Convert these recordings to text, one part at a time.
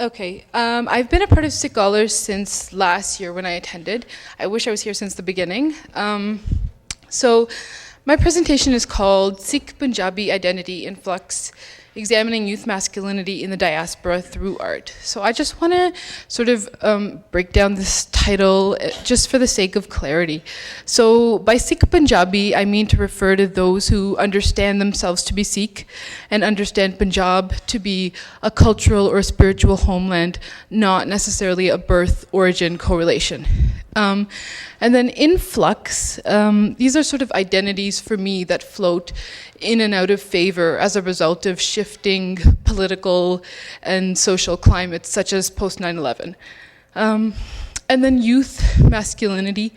Okay, I've been a part of Sikholars since last year when I attended. I wish I was here since the beginning. So my presentation is called Sikh Punjabi Identity in Flux, Examining Youth Masculinity in the Diaspora Through Art. So I just want to sort of break down this title just for the sake of clarity. So by Sikh Punjabi, I mean to refer to those who understand themselves to be Sikh and understand Punjab to be a cultural or spiritual homeland, not necessarily a birth origin correlation. And then in flux, these are sort of identities for me that float in and out of favor as a result of shifting political and social climates such as post 9/11. And then youth masculinity.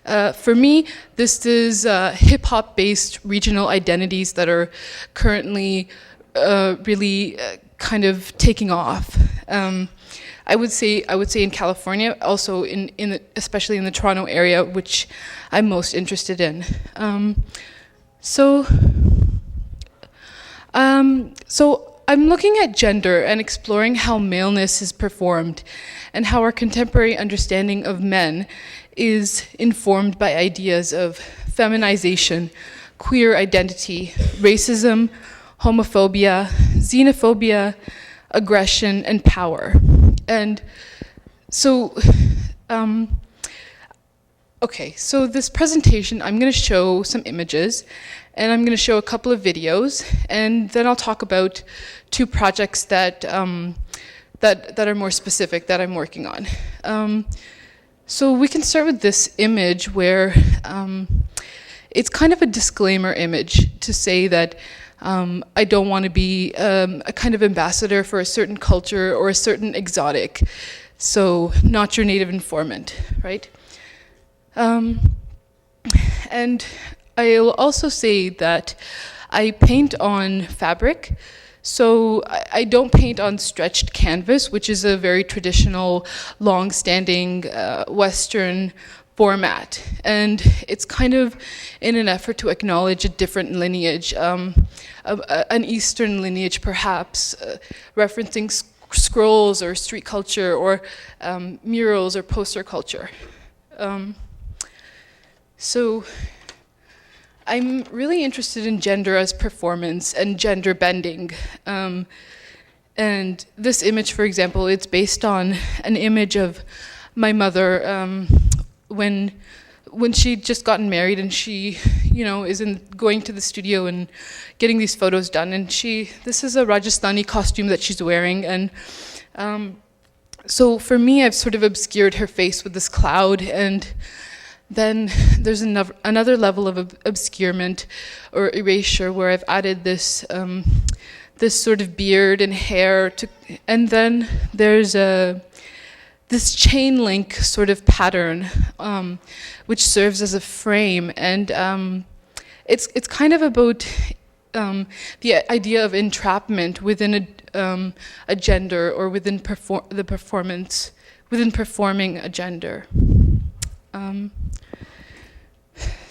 For me, this is hip-hop based regional identities that are currently really kind of taking off. I would say in California, also especially in the Toronto area, which I'm most interested in. So I'm looking at gender and exploring how maleness is performed and how our contemporary understanding of men is informed by ideas of feminization, queer identity, racism, homophobia, xenophobia, aggression, and power. And so, so this presentation, I'm going to show some images, and I'm going to show a couple of videos, and then I'll talk about two projects that that are more specific that I'm working on. So we can start with this image where it's kind of a disclaimer image to say that I don't want to be a kind of ambassador for a certain culture or a certain exotic, so not your native informant, right? And I'll also say that I paint on fabric, so I don't paint on stretched canvas, which is a very traditional, long-standing Western format, and it's kind of in an effort to acknowledge a different lineage, an Eastern lineage perhaps, referencing scrolls or street culture or murals or poster culture. So I'm really interested in gender as performance and gender bending. And this image, for example, it's based on an image of my mother when she'd just gotten married, and she, is going to the studio and getting these photos done. And this is a Rajasthani costume that she's wearing. And so for me, I've sort of obscured her face with this cloud. And then there's another level of obscurement or erasure where I've added this this sort of beard and hair and then there's this chain link sort of pattern, which serves as a frame, and it's kind of about the idea of entrapment within a gender or within the performance, within performing a gender.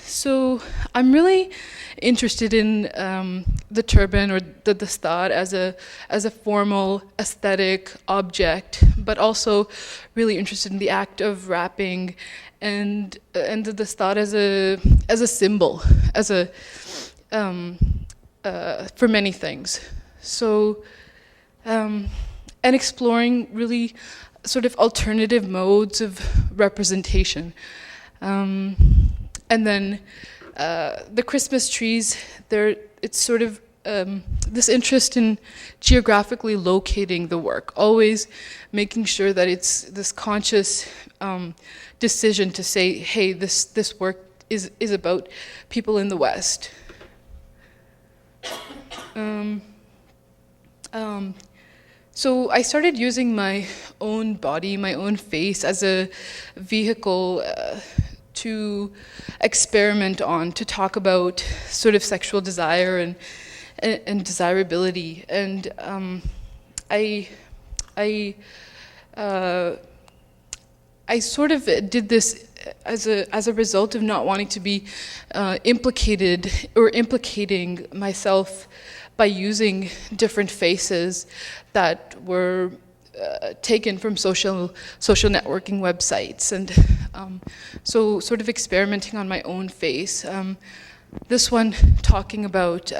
So I'm really interested in the turban or the dastar as a formal aesthetic object, but also really interested in the act of wrapping and the dastar as a symbol, as a for many things. So and exploring really sort of alternative modes of representation. And then the Christmas trees, it's sort of this interest in geographically locating the work, always making sure that it's this conscious decision to say, hey, this work is about people in the West. So I started using my own body, my own face as a vehicle to experiment on, to talk about sort of sexual desire and desirability. And I sort of did this as a result of not wanting to be implicated or implicating myself by using different faces that were taken from social networking websites, and so sort of experimenting on my own face. This one talking about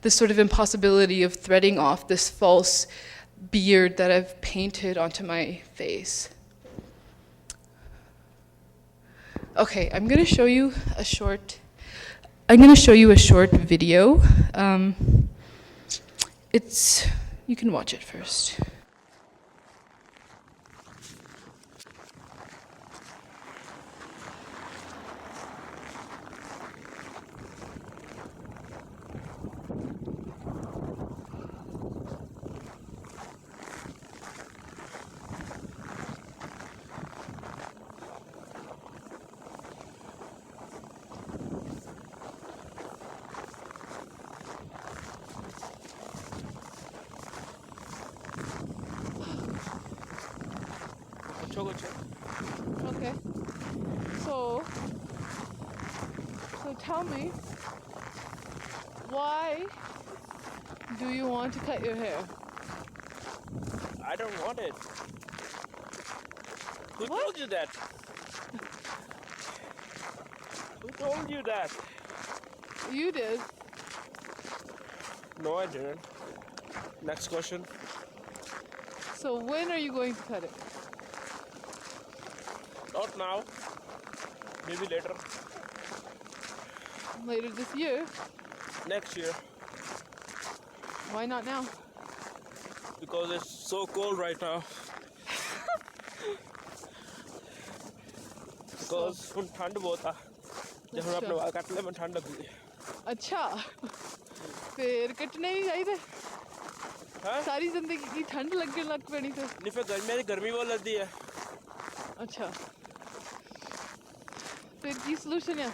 this sort of impossibility of threading off this false beard that I've painted onto my face. Okay, I'm going to show you a short video. You can watch it first. Okay. So tell me, why do you want to cut your hair? I don't want it. Who told you that? Who told you that? You did. No, I didn't. Next question. So when are you going to cut it? Not now. Maybe later. Later this year? Next year. Why not now? Because it's so cold right now. Because ਹੁਣ ਠੰਡ ਬਹੁਤ ਆ ਜੇ ਹੁਣ ਆਪਣੇ ਵਾਲ ਕੱਟ ਲੈ ਮੈਨੂੰ ਠੰਡ ਲੱਗੂਗੀ अच्छा फिर कटने नहीं चाहिए हाँ सारी जिंदगी की ठंड लगने लग पैनी फिर नहीं फिर गर्मी बहुत लगती है अच्छा फिर की सलूशन है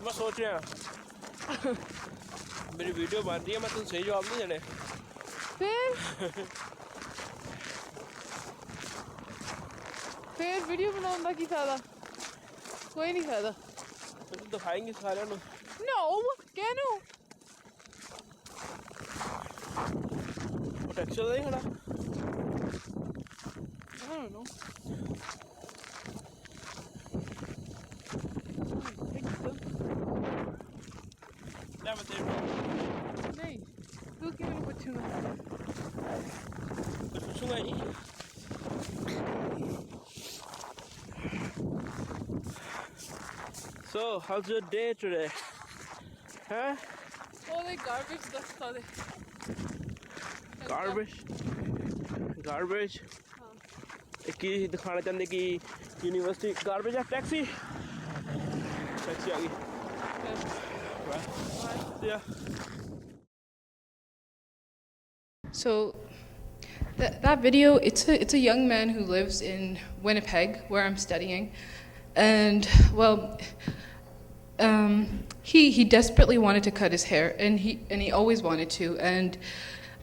मैं सोच रहा मेरी वीडियो बन रही है मैं तुम सही जवाब नहीं देने फिर वीडियो बनाने का की फायदा कोई नहीं फायदा तुम दिखाएंगे सारे नो कहनो वो टैक्सी नहीं खड़ा I don't know. नहीं तू क्यों मैंने पूछूंगा कुछ पूछूंगा नहीं So how's your day today? Huh? All the garbage that's called it. Garbage एक ही दिखाना चाहते कि यूनिवर्सिटी गार्बेज है टैक्सी आ गई yeah. So that video, it's a young man who lives in Winnipeg, where I'm studying, and well, he desperately wanted to cut his hair, and he always wanted to,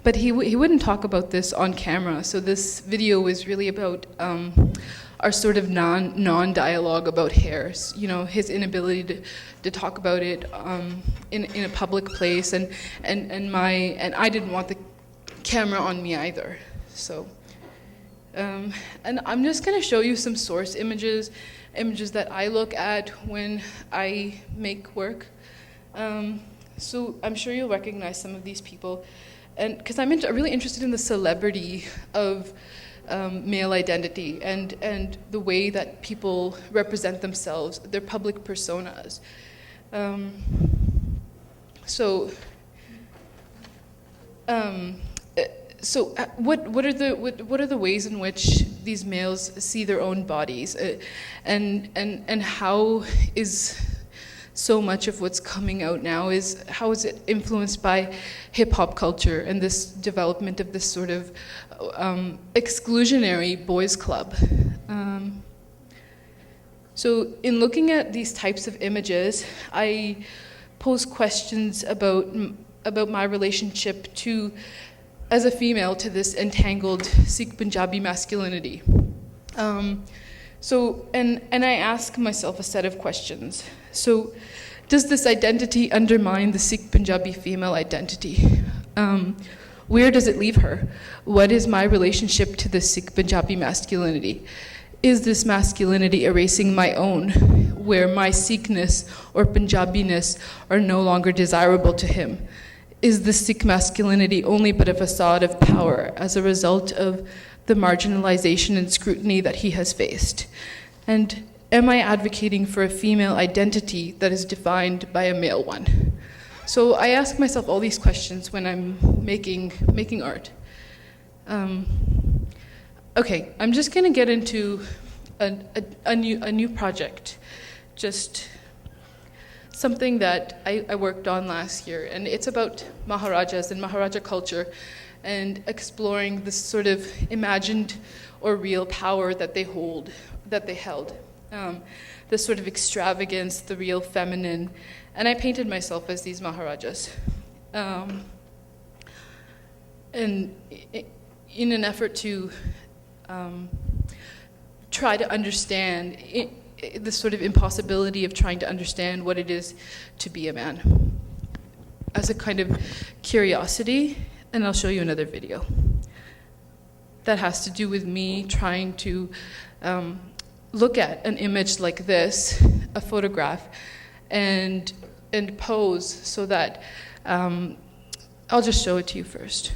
but he wouldn't talk about this on camera. So this video was really about our sort of non-dialogue about hair. You know, his inability to talk about it in a public place, and I didn't want the camera on me either. So, and I'm just going to show you some source images that I look at when I make work. So I'm sure you'll recognize some of these people. And because I'm really interested in the celebrity of male identity and the way that people represent themselves, their public personas. What are the ways in which these males see their own bodies, and how is so much of what's coming out now how is it influenced by hip hop culture and this development of this sort of exclusionary boys club. So in looking at these types of images, I pose questions about my relationship as a female to this entangled Sikh Punjabi masculinity. And I ask myself a set of questions. So Does this identity undermine the Sikh Punjabi female identity? Where does it leave her? What is my relationship to the Sikh Punjabi masculinity? Is this masculinity erasing my own, where my Sikhness or Punjabiness are no longer desirable to him? Is the Sikh masculinity only but a facade of power as a result of the marginalization and scrutiny that he has faced? And am I advocating for a female identity that is defined by a male one? So I ask myself all these questions when I'm making art. Okay, I'm just going to get into a new project, just something that I worked on last year, and it's about Maharajas and Maharaja culture and exploring this sort of imagined or real power that they held. This sort of extravagance, the real feminine, and I painted myself as these Maharajas. And in an effort to try to understand this sort of impossibility of trying to understand what it is to be a man, as a kind of curiosity, and I'll show you another video that has to do with me trying to look at an image like this, a photograph, and pose so that I'll just show it to you first.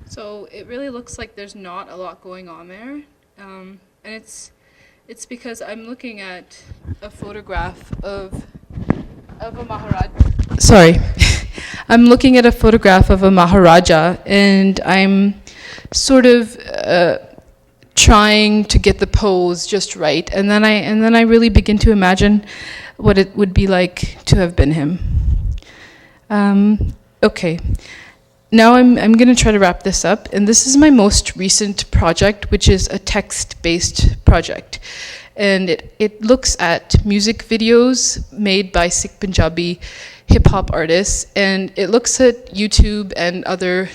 So it really looks like there's not a lot going on there, and it's because I'm looking at a photograph of a Maharaja. Sorry, I'm looking at a photograph of a Maharaja, and I'm sort of trying to get the pose just right, and then I really begin to imagine what it would be like to have been him. Okay. Now I'm going to try to wrap this up, and this is my most recent project, which is a text-based project. And it looks at music videos made by Sikh Punjabi hip-hop artists, and it looks at YouTube and other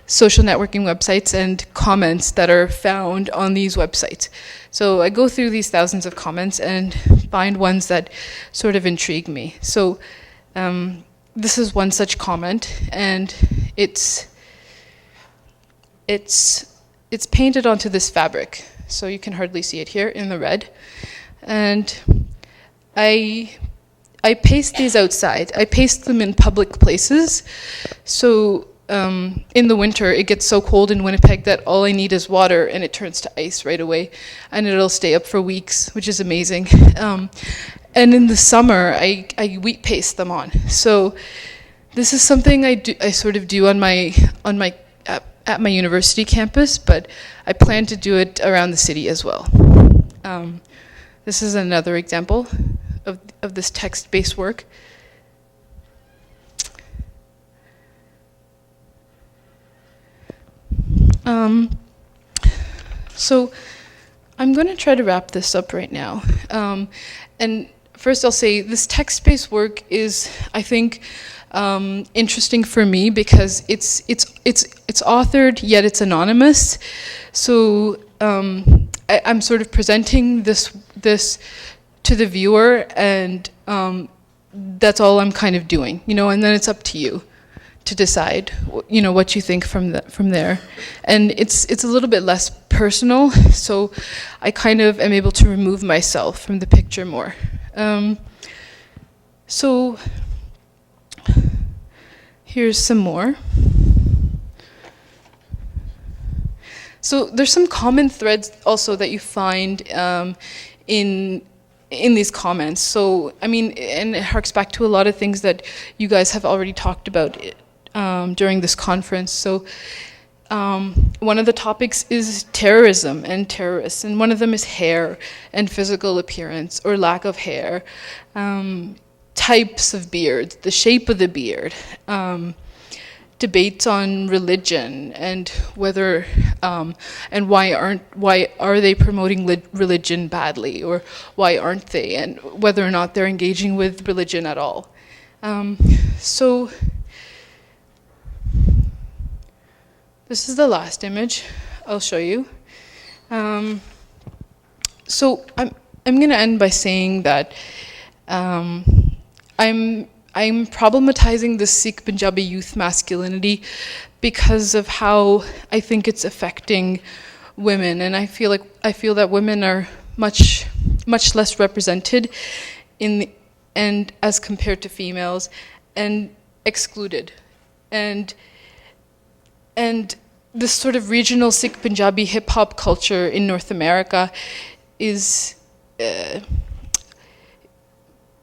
social networking websites and comments that are found on these websites. So I go through these thousands of comments and find ones that sort of intrigue me. So this is one such comment, and it's painted onto this fabric, so you can hardly see it here in the red. And I paste these outside. I paste them in public places. So in the winter, it gets so cold in Winnipeg that all I need is water, and it turns to ice right away, and it'll stay up for weeks, which is amazing. And in the summer, I wheat paste them on. So this is something I sort of do at my university campus, but I plan to do it around the city as well. This is another example of this text-based work. So I'm going to try to wrap this up right now. And first I'll say this text-based work is, I think, interesting for me because it's authored, yet it's anonymous. So I'm sort of presenting this to the viewer, and that's all I'm kind of doing, and then it's up to you to decide, what you think from there. And it's a little bit less personal, so I kind of am able to remove myself from the picture more. So here's some more. So there's some common threads also that you find in in these comments. So, I mean, and it harks back to a lot of things that you guys have already talked about during this conference. So, one of the topics is terrorism and terrorists, and one of them is hair and physical appearance or lack of hair, types of beards, the shape of the beard, debates on religion and whether and why are they promoting religion badly, or why aren't they, and whether or not they're engaging with religion at all. So this is the last image I'll show you. So I'm going to end by saying that I'm problematizing the Sikh Punjabi youth masculinity because of how I think it's affecting women, and I feel that women are much less represented and as compared to females, and excluded, and this sort of regional Sikh Punjabi hip hop culture in North America is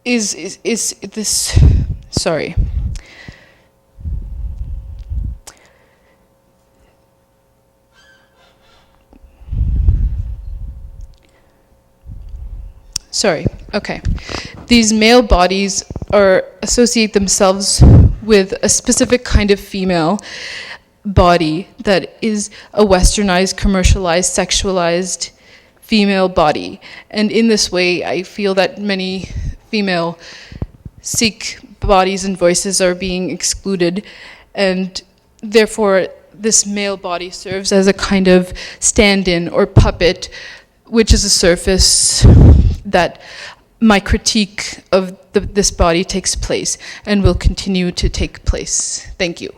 this, sorry. Sorry, okay. These male bodies associate themselves with a specific kind of female body that is a westernized, commercialized, sexualized female body. And in this way, I feel that many female Sikh bodies and voices are being excluded, and therefore this male body serves as a kind of stand-in or puppet, which is a surface that my critique of this body takes place and will continue to take place. Thank you.